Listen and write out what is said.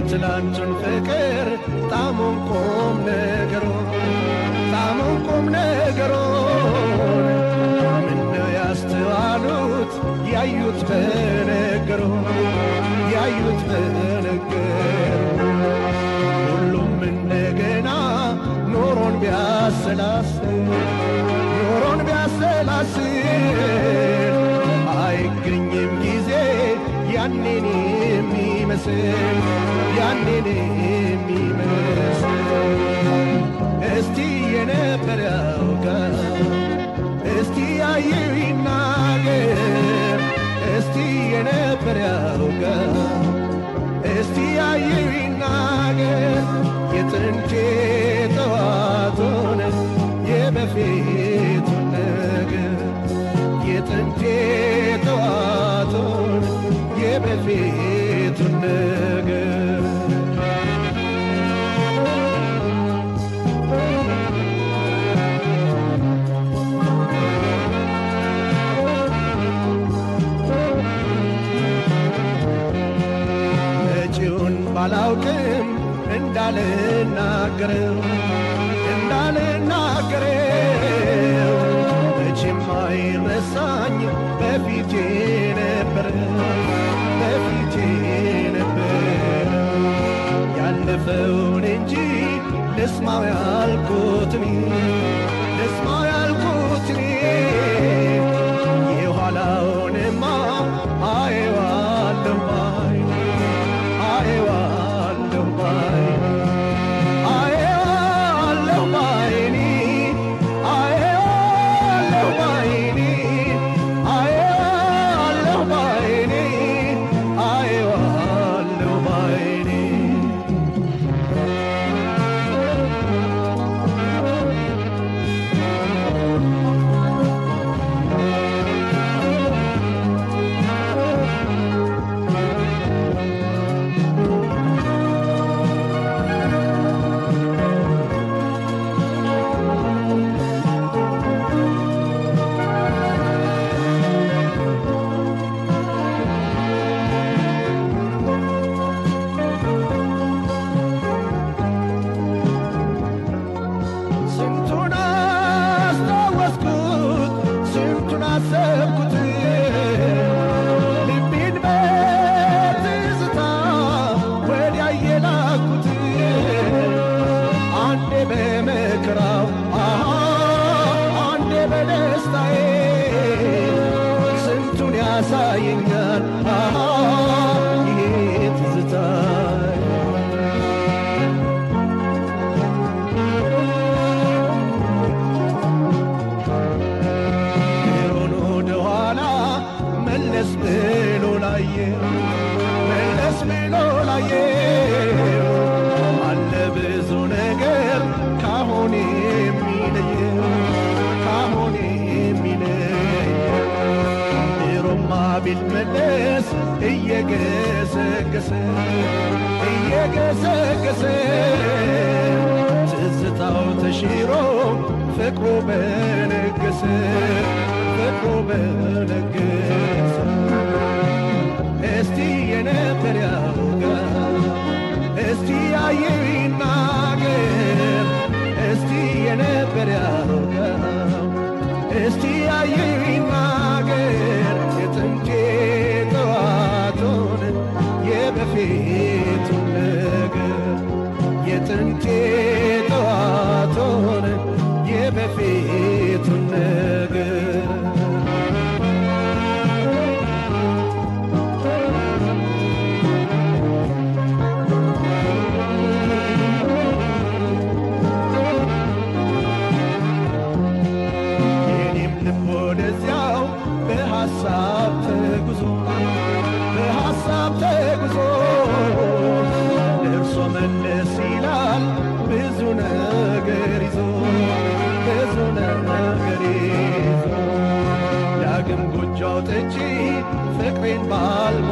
የትላንቱን ፍቅር ጣሙን ቁም ነገሩን ምነው ያስተዋሉት ያዩት በነገሩ ሁሉም እንደገና ኖሮን ቢያሰላስል አይገኝም ጊዜ ያኔን የሚመስል እስቲ የነበር ያውጋ እስቲ ያየው ይናገር እስቲ የነበር ያውጋ እስቲ ያየው ይናገር የጥንቴ ጠዋቱን የበፊቱን ነገር የጥንቴ ጠዋቱን የበፊቱን ነገር ባላውቅም እንዳልናገረው መቼም አይረሳኝ በፊቴ ነበር ያለፈውን እንጂ ልስማው ያልኩትን የኋላውንማ አየዋለሁ ያሳየኛል ይሄ ትዝታ ሮን ወደ ኋላ መለስ ብሎ ላየ አለ ብዙ ነገር ካሁን የሚለየ ቢልመለስ እየገሰገሰ ትዝታው ተሽሮ ፍቅሩ በነገሰ እስቲ የነበር ያውጋ እስቲ ያየው ይናገር እስቲ የነበር ያውጋ እስቲ እስቲ ያየው ይናገር የጥንቴ ጠዋቱን የበፊቱን ነገር የጥንቴ ጠዋቱን የበፊቱን ነገር በሐሳብ ተጉዞ ደርሶ መለስ ይላል ብዙ ነገር ይዞ ዳግም ጎጆ አውጥቼ ፍቅሬን ባልሞ